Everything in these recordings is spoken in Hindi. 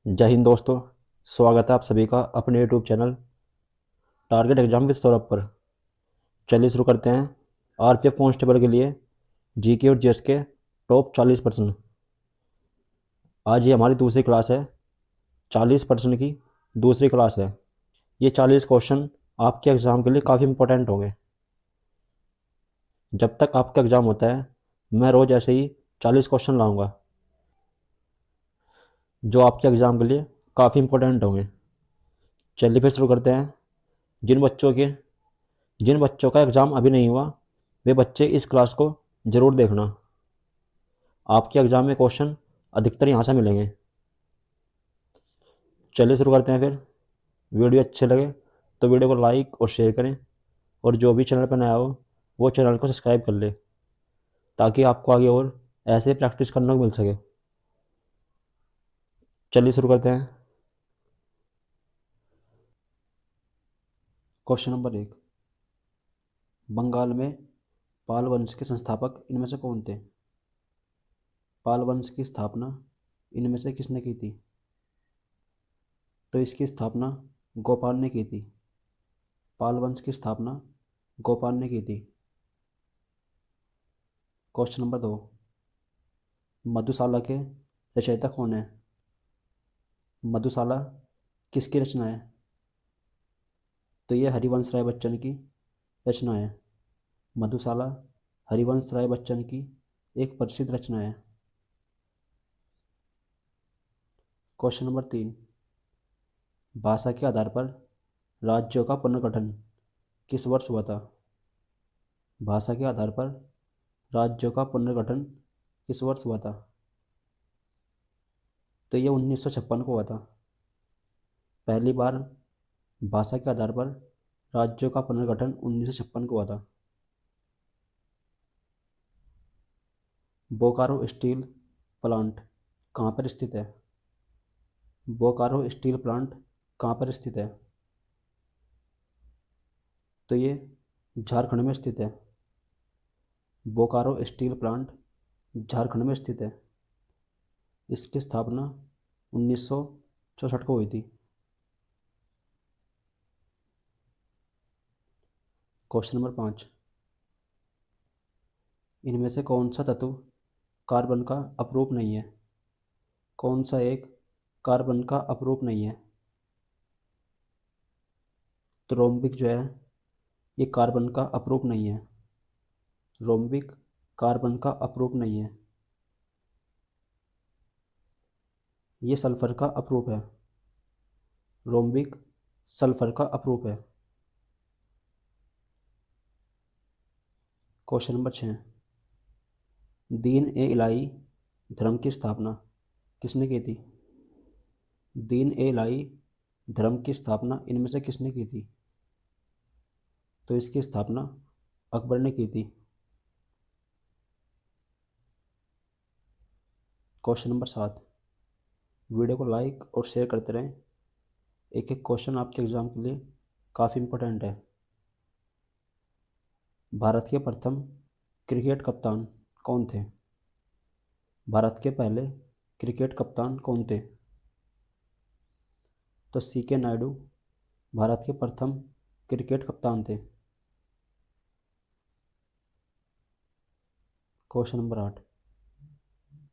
जय हिंद दोस्तों। स्वागत है आप सभी का अपने YouTube channel target exam with Saurabh पर। चलिए शुरू करते हैं आरपीएफ कांस्टेबल के लिए जीके और जीएस के टॉप 40%। आज ये हमारी दूसरी क्लास है। 40% की दूसरी क्लास है। ये 40 क्वेश्चन आपके एग्ज़ाम के लिए काफ़ी इंपॉर्टेंट होंगे। जब तक आपका एग्ज़ाम होता है मैं रोज़ ऐसे ही 40 क्वेश्चन लाऊंगा जो आपके एग्ज़ाम के लिए काफ़ी इंपॉर्टेंट होंगे। चलिए फिर शुरू करते हैं। जिन बच्चों के जिन बच्चों का एग्ज़ाम अभी नहीं हुआ वे बच्चे इस क्लास को ज़रूर देखना। आपके एग्ज़ाम में क्वेश्चन अधिकतर यहाँ से मिलेंगे। चलिए शुरू करते हैं फिर। वीडियो अच्छे लगे तो वीडियो को लाइक और शेयर करें, और जो भी चैनल पर नया हो वो चैनल को सब्सक्राइब कर ले ताकि आपको आगे और ऐसे प्रैक्टिस करने को मिल सके। चलिए शुरू करते हैं। Question number 1। बंगाल में पाल वंश के संस्थापक इनमें से कौन थे? पाल वंश की स्थापना इनमें से किसने की थी? तो इसकी स्थापना गोपाल ने की थी। पाल वंश की स्थापना गोपाल ने की थी। Question number 2। मधुशाला के रचयिता कौन है? मधुशाला किसकी रचना है? तो ये हरिवंश राय बच्चन की रचना है। मधुशाला हरिवंश राय बच्चन की एक प्रसिद्ध रचना है। Question number 3। भाषा के आधार पर राज्यों का पुनर्गठन किस वर्ष हुआ था? भाषा के आधार पर राज्यों का पुनर्गठन किस वर्ष हुआ था? तो ये 1956 को हुआ था। पहली बार भाषा के आधार पर राज्यों का पुनर्गठन 1956 को हुआ था। बोकारो स्टील प्लांट कहाँ पर स्थित है? बोकारो स्टील प्लांट कहाँ पर स्थित है? तो ये झारखंड में स्थित है। बोकारो स्टील प्लांट झारखंड में स्थित है। इसकी स्थापना 1964 को हुई थी। Question number 5। इनमें से कौन सा तत्व कार्बन का अपरूप नहीं है? कौन सा एक कार्बन का अपरूप नहीं है? तो रोम्बिक जो है ये कार्बन का अपरूप नहीं है। रोम्बिक कार्बन का अपरूप नहीं है। ये सल्फर का अपरूप है। रोम्बिक सल्फर का अपरूप है। Question number 6। दीन ए इलाही धर्म की स्थापना किसने की थी? दीन ए इलाही धर्म की स्थापना इनमें से किसने की थी? तो इसकी स्थापना अकबर ने की थी। Question number 7। वीडियो को लाइक और शेयर करते रहें। एक एक क्वेश्चन आपके एग्जाम के लिए काफ़ी इंपॉर्टेंट है। भारत के प्रथम क्रिकेट कप्तान कौन थे? भारत के पहले क्रिकेट कप्तान कौन थे? तो सीके नायडू भारत के प्रथम क्रिकेट कप्तान थे। Question number 8।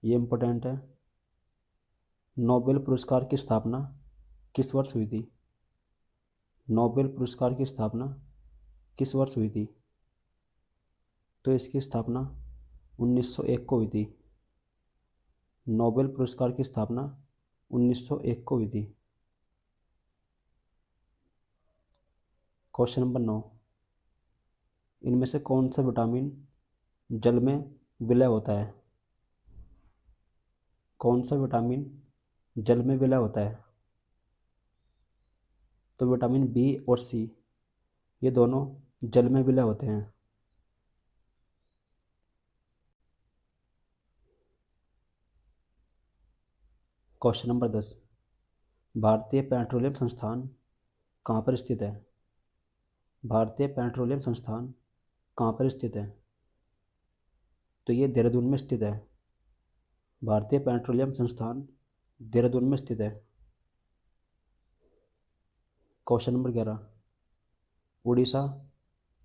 ये इंपॉर्टेंट है। नोबेल पुरस्कार की स्थापना किस वर्ष हुई थी? नोबेल पुरस्कार की स्थापना किस वर्ष हुई थी? तो इसकी स्थापना 1901 को हुई थी। नोबेल पुरस्कार की स्थापना 1901 को हुई थी। Question number 9। इनमें से कौन सा विटामिन जल में विलय होता है? कौन सा विटामिन जल में विलय होता है? तो विटामिन बी और सी ये दोनों जल में विलय होते हैं। Question number 10। भारतीय पेट्रोलियम संस्थान कहाँ पर स्थित है? भारतीय पेट्रोलियम संस्थान कहाँ पर स्थित है? तो ये देहरादून में स्थित है। भारतीय पेट्रोलियम संस्थान देहरादून में स्थित है। क्वेश्चन नंबर 11, उड़ीसा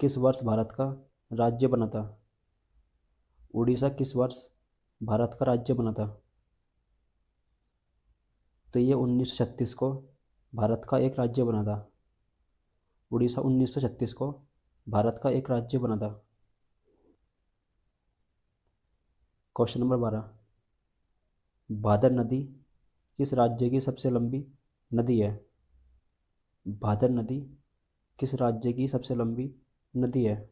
किस वर्ष भारत का राज्य बना था? उड़ीसा किस वर्ष भारत का राज्य बना था? तो ये 1936 को भारत का एक राज्य बना था। उड़ीसा 1936 को भारत का एक राज्य बना था। क्वेश्चन नंबर 12, भादर नदी किस राज्य की सबसे लंबी नदी है? भादर नदी किस राज्य की सबसे लंबी नदी है?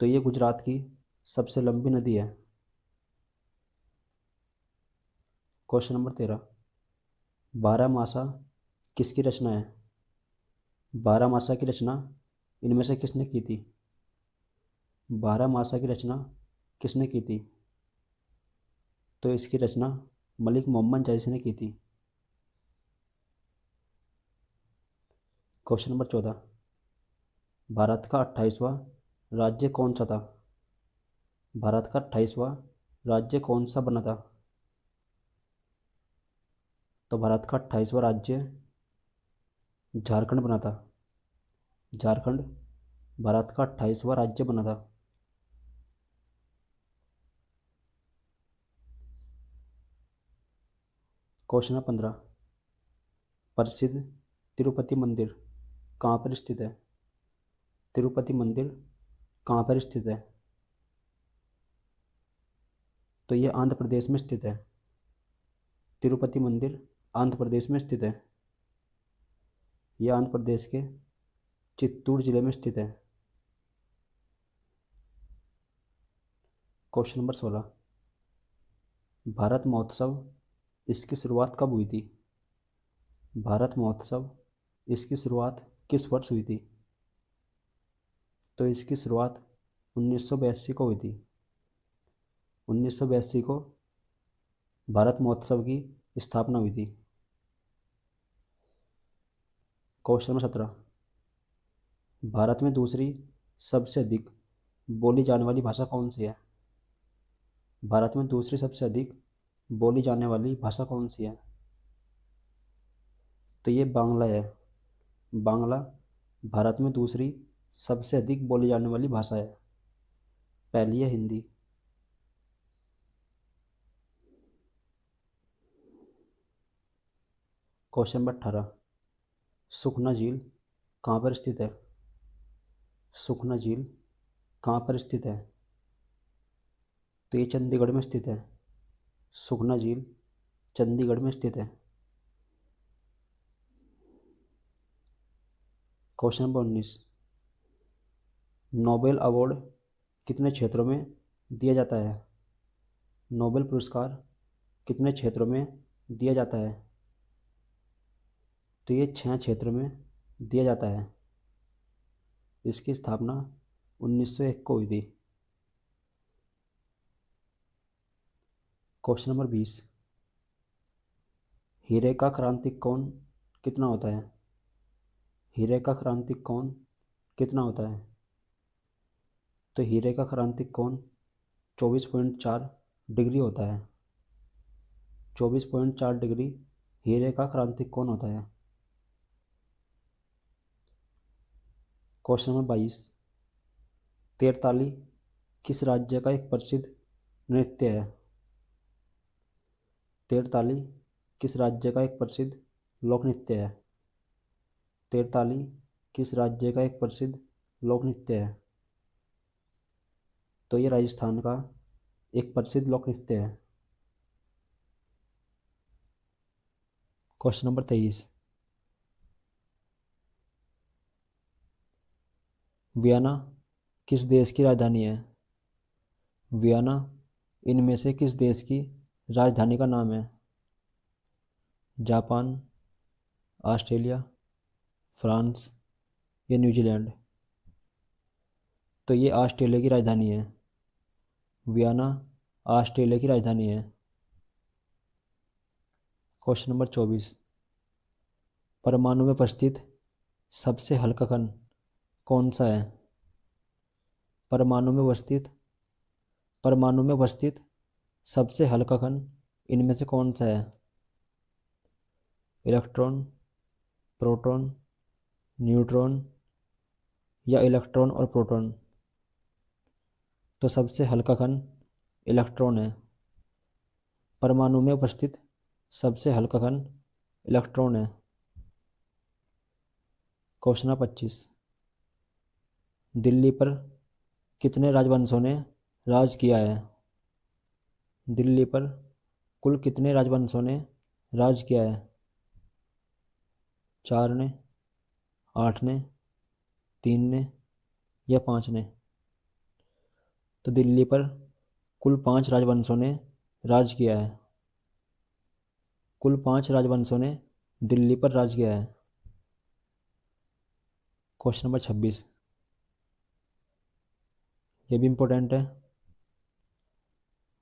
तो ये गुजरात की सबसे लंबी नदी है। क्वेश्चन नंबर 13, बारहमासा किसकी रचना है? बारहमासा की रचना इनमें से किसने की थी? बारहमासा की रचना किसने की थी? तो इसकी रचना मलिक मोहम्मद जैसी ने की थी। क्वेश्चन नंबर 14, भारत का 28वां राज्य कौन सा था? भारत का 28वां राज्य कौन सा बना था? तो भारत का 28वां राज्य झारखंड बना था। झारखंड भारत का 28वां राज्य बना था। क्वेश्चन नंबर 15, प्रसिद्ध तिरुपति मंदिर कहाँ पर स्थित है? तिरुपति मंदिर कहाँ पर स्थित है? तो ये आंध्र प्रदेश में स्थित है। तिरुपति मंदिर आंध्र प्रदेश में स्थित है। यह आंध्र प्रदेश के चित्तूर जिले में स्थित है। क्वेश्चन नंबर 16, भारत महोत्सव इसकी शुरुआत कब हुई थी? भारत महोत्सव इसकी शुरुआत किस वर्ष हुई थी? तो इसकी शुरुआत 1982 को हुई थी। 1982 को भारत महोत्सव की स्थापना हुई थी। क्वेश्चन नंबर 17, भारत में दूसरी सबसे अधिक बोली जाने वाली भाषा कौन सी है? भारत में दूसरी सबसे अधिक बोली जाने वाली भाषा कौन सी है? तो ये बांग्ला है। बांग्ला भारत में दूसरी सबसे अधिक बोली जाने वाली भाषा है। पहली है हिंदी। क्वेश्चन नंबर 18, सुखना झील कहाँ पर स्थित है? सुखना झील कहाँ पर स्थित है? तो ये चंडीगढ़ में स्थित है। सुखना झील चंडीगढ़ में स्थित है। क्वेश्चन नंबर 19, नोबेल अवार्ड कितने क्षेत्रों में दिया जाता है? नोबेल पुरस्कार कितने क्षेत्रों में दिया जाता है? तो ये 6 क्षेत्रों में दिया जाता है। इसकी स्थापना 1901 को हुई थी। क्वेश्चन नंबर 20, हीरे का क्रांतिक कोण कितना होता है? हीरे का क्रांतिक कोण कितना होता है? तो हीरे का क्रांतिक कोण 24.4 डिग्री होता है। 24.4 डिग्री हीरे का क्रांतिक कोण होता है। क्वेश्चन नंबर 22, तेरताली किस राज्य का एक प्रसिद्ध नृत्य है? तेरताली किस राज्य का एक प्रसिद्ध लोक नृत्य है? तेरताली किस राज्य का एक प्रसिद्ध लोक नृत्य है? तो ये राजस्थान का एक प्रसिद्ध लोक नृत्य है। क्वेश्चन नंबर 23, वियना किस देश की राजधानी है? वियना इनमें से किस देश की राजधानी का नाम है? जापान, ऑस्ट्रेलिया, फ्रांस या न्यूजीलैंड? तो ये ऑस्ट्रेलिया की राजधानी है। वियना ऑस्ट्रेलिया की राजधानी है। क्वेश्चन नंबर 24, परमाणु में उपस्थित सबसे हल्का कण कौन सा है? परमाणु में उपस्थित परमाणु में उपस्थित सबसे हल्का कण इनमें से कौन सा है? इलेक्ट्रॉन, प्रोटॉन, न्यूट्रॉन या इलेक्ट्रॉन और प्रोटॉन? तो सबसे हल्का कण इलेक्ट्रॉन है। परमाणु में उपस्थित सबसे हल्का कण इलेक्ट्रॉन है। Question number 25। दिल्ली पर कितने राजवंशों ने राज किया है? दिल्ली पर कुल कितने राजवंशों ने राज किया है? 4 ने, 8 ने, 3 ने या 5 ने? तो दिल्ली पर कुल 5 राजवंशों ने राज किया है। कुल 5 राजवंशों ने दिल्ली पर राज किया है। क्वेश्चन नंबर 26, ये भी इम्पोर्टेंट है।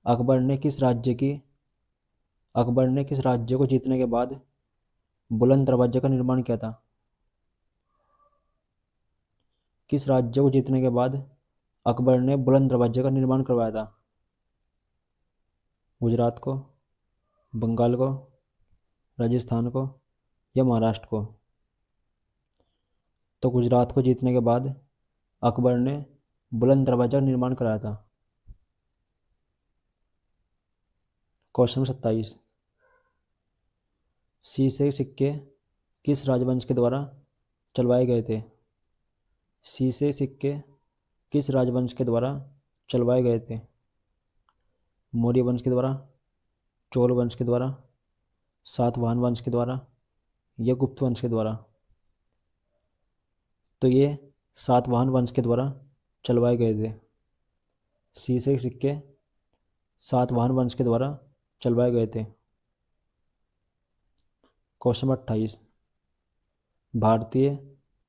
अकबर ने किस राज्य की अकबर ने किस राज्य को जीतने के बाद बुलंद दरवाजे का निर्माण किया था? किस राज्य को जीतने के बाद अकबर ने बुलंद दरवाजे का निर्माण करवाया था? गुजरात को, बंगाल को, राजस्थान को या महाराष्ट्र को? तो गुजरात को जीतने के बाद अकबर ने बुलंद दरवाजा का निर्माण कराया था। Question number 27। शीशे के सिक्के किस राजवंश के द्वारा चलवाए गए थे? शीशे सिक्के किस राजवंश के द्वारा चलवाए गए थे? मौर्य वंश के द्वारा, चोल वंश के द्वारा, सातवाहन वंश के द्वारा या गुप्त वंश के द्वारा? तो ये सातवाहन वंश के द्वारा चलवाए गए थे। शीशे के सिक्के सातवाहन वंश के द्वारा चलवाए गए थे। Question number 28। भारतीय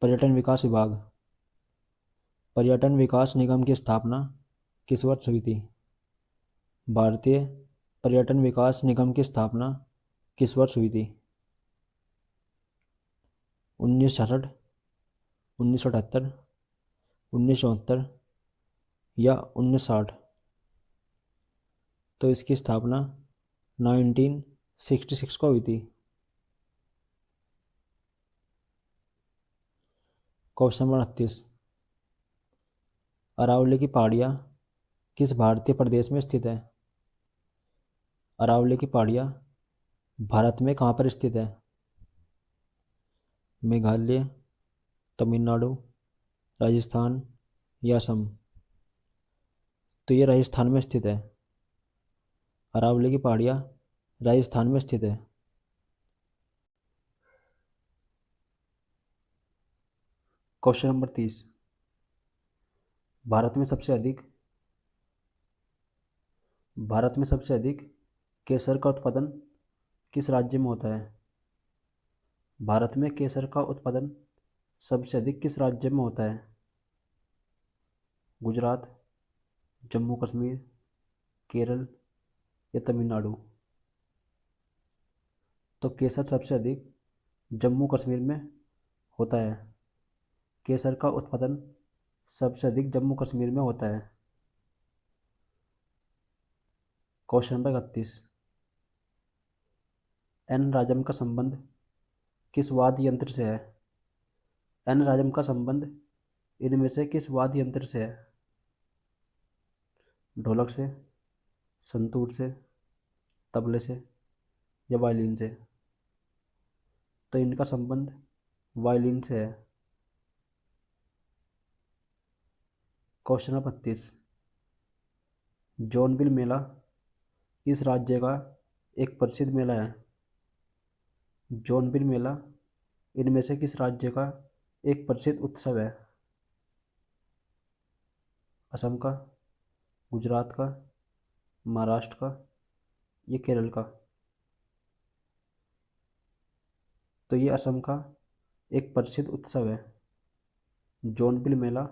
पर्यटन विकास विभाग पर्यटन विकास निगम की स्थापना किस वर्ष हुई थी? भारतीय पर्यटन विकास निगम की स्थापना किस वर्ष हुई थी? 1966, 1978, 1974 या 1960? तो इसकी स्थापना 1966 को हुई थी। Question number 29। अरावली की पहाड़ियाँ किस भारतीय प्रदेश में स्थित है? अरावली की पहाड़ियाँ भारत में कहाँ पर स्थित है? मेघालय, तमिलनाडु, राजस्थान या असम? तो ये राजस्थान में स्थित है। अरावली की पहाड़ियाँ राजस्थान में स्थित है। Question number 30। भारत में सबसे अधिक भारत में सबसे अधिक केसर का उत्पादन किस राज्य में होता है? भारत में केसर का उत्पादन सबसे अधिक किस राज्य में होता है? गुजरात, जम्मू कश्मीर, केरल या तमिलनाडु? तो केसर सबसे अधिक जम्मू कश्मीर में होता है। केसर का उत्पादन सबसे अधिक जम्मू कश्मीर में होता है। Question number 31। एन राजम का संबंध किस वाद्य यंत्र से है? एन राजम का संबंध इनमें से किस वाद्य यंत्र से है? ढोलक से, संतूर से, तबले से या वायलिन से? तो इनका संबंध वायलिन से है। Question number 32। जॉनबिल मेला इस राज्य का एक प्रसिद्ध मेला है। जॉनबिल मेला इनमें से किस राज्य का एक प्रसिद्ध उत्सव है? असम का, गुजरात का, महाराष्ट्र का या केरल का? तो ये असम का एक प्रसिद्ध उत्सव है। जॉनबिल मेला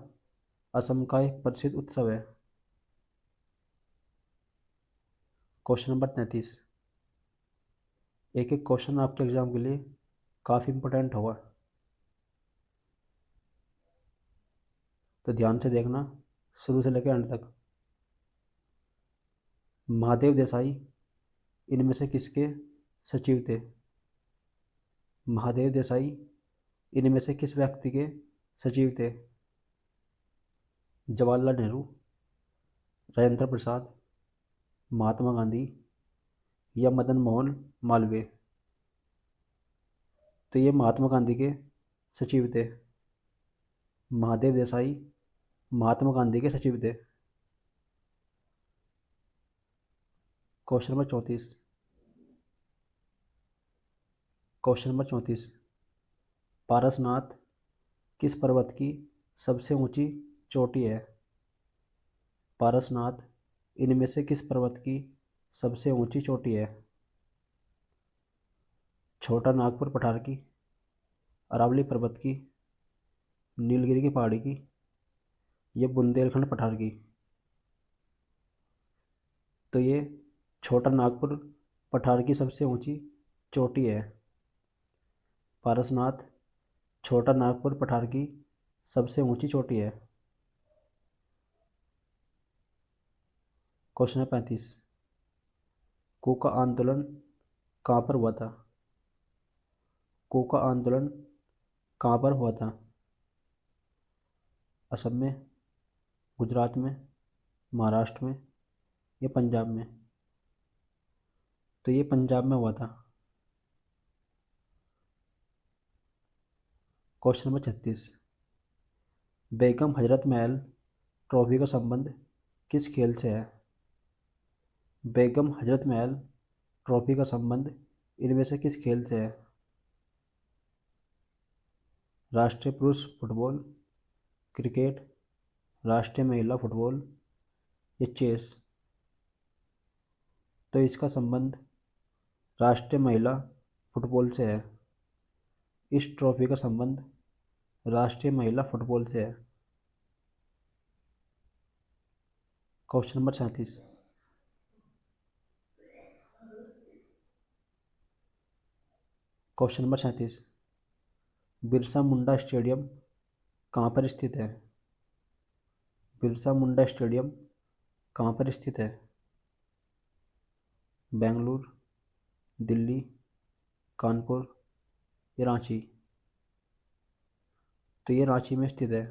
असम का एक प्रसिद्ध उत्सव है। Question number 33। एक एक क्वेश्चन आपके एग्जाम के लिए काफ़ी इंपॉर्टेंट होगा, तो ध्यान से देखना शुरू से लेकर अंत तक। महादेव देसाई इनमें से किसके सचिव थे? महादेव देसाई इनमें से किस व्यक्ति के सचिव थे? जवाहरलाल नेहरू, राजेंद्र प्रसाद, महात्मा गांधी या मदन मोहन मालवीय? तो ये महात्मा गांधी के सचिव थे। महादेव देसाई महात्मा गांधी के सचिव थे। Question number 34। Question number 34, Parasnath किस पर्वत की सबसे ऊंची चोटी है? पारसनाथ इनमें से किस पर्वत की सबसे ऊंची चोटी है? छोटा नागपुर पठार की, अरावली पर्वत की, नीलगिरी की पहाड़ी की या बुंदेलखंड पठार की? तो ये छोटा नागपुर पठार की सबसे ऊंची चोटी है। पारसनाथ छोटा नागपुर पठार की सबसे ऊंची चोटी है। क्वेश्चन है 35, कूका आंदोलन कहाँ पर हुआ था? कूका आंदोलन कहाँ पर हुआ था? असम में, गुजरात में, महाराष्ट्र में या पंजाब में? तो ये पंजाब में हुआ था। Question number 36, Begum Hazrat Mahal trophy का संबंध किस खेल से है? बेगम हजरत महल ट्रॉफी का संबंध इनमें से किस खेल से है? राष्ट्रीय पुरुष फुटबॉल, क्रिकेट, राष्ट्रीय महिला फुटबॉल या चेस? तो इसका संबंध राष्ट्रीय महिला फुटबॉल से है। इस ट्रॉफी का संबंध राष्ट्रीय महिला फुटबॉल से है। Question number 37, question number 37, Birsa Munda stadium कहाँ पर स्थित है? बिरसा मुंडा स्टेडियम कहाँ पर स्थित है? बेंगलुरु, दिल्ली, कानपुर या रांची? तो ये रांची में स्थित है।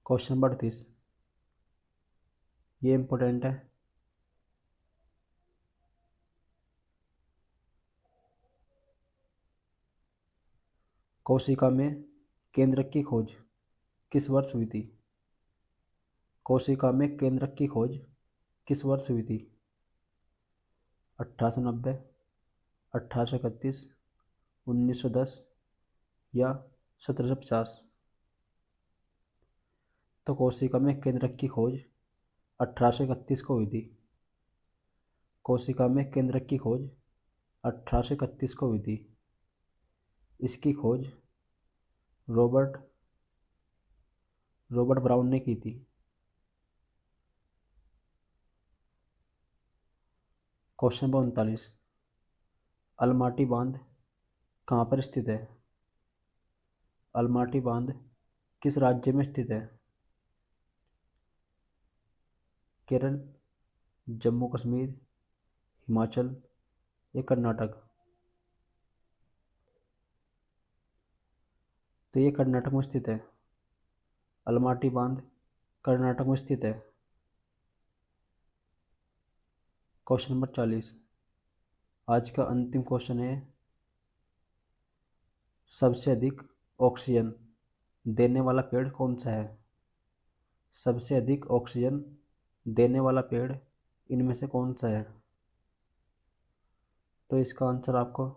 क्वेश्चन नंबर 38, ये इंपॉर्टेंट है। कोशिका में केंद्रक की खोज किस वर्ष हुई थी? कोशिका में केंद्रक की खोज किस वर्ष हुई थी? 1890, 1831, 1910 या 1750? तो कोशिका में केंद्रक की खोज 1831 को हुई थी। कोशिका में केंद्रक की खोज 1831 को हुई थी। इसकी खोज रॉबर्ट रॉबर्ट ब्राउन ने की थी। क्वेश्चन नंबर 39, अलमाटी बांध कहाँ पर स्थित है? अलमाटी बांध किस राज्य में स्थित है? केरल, जम्मू कश्मीर, हिमाचल या कर्नाटक? तो ये कर्नाटक में स्थित है। अलमाटी बांध कर्नाटक में स्थित है। क्वेश्चन नंबर 40, आज का अंतिम क्वेश्चन है, सबसे अधिक ऑक्सीजन देने वाला पेड़ कौन सा है? सबसे अधिक ऑक्सीजन देने वाला पेड़ इनमें से कौन सा है? तो इसका आंसर आपको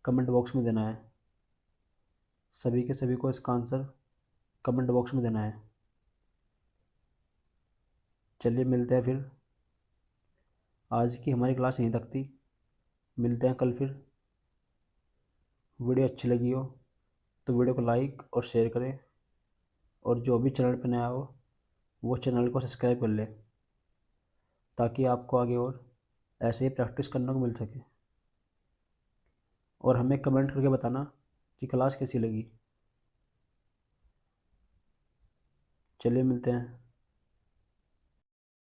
कमेंट बॉक्स में देना है। सभी के सभी को इसका आंसर कमेंट बॉक्स में देना है। चलिए मिलते हैं फिर। आज की हमारी क्लास यहीं तक थी। मिलते हैं कल फिर। वीडियो अच्छी लगी हो तो वीडियो को लाइक और शेयर करें, और जो भी चैनल पर नया हो वो चैनल को सब्सक्राइब कर ले, ताकि आपको आगे और ऐसे ही प्रैक्टिस करने को मिल सके। और हमें कमेंट करके बताना कि क्लास कैसी लगी। चलिए मिलते हैं।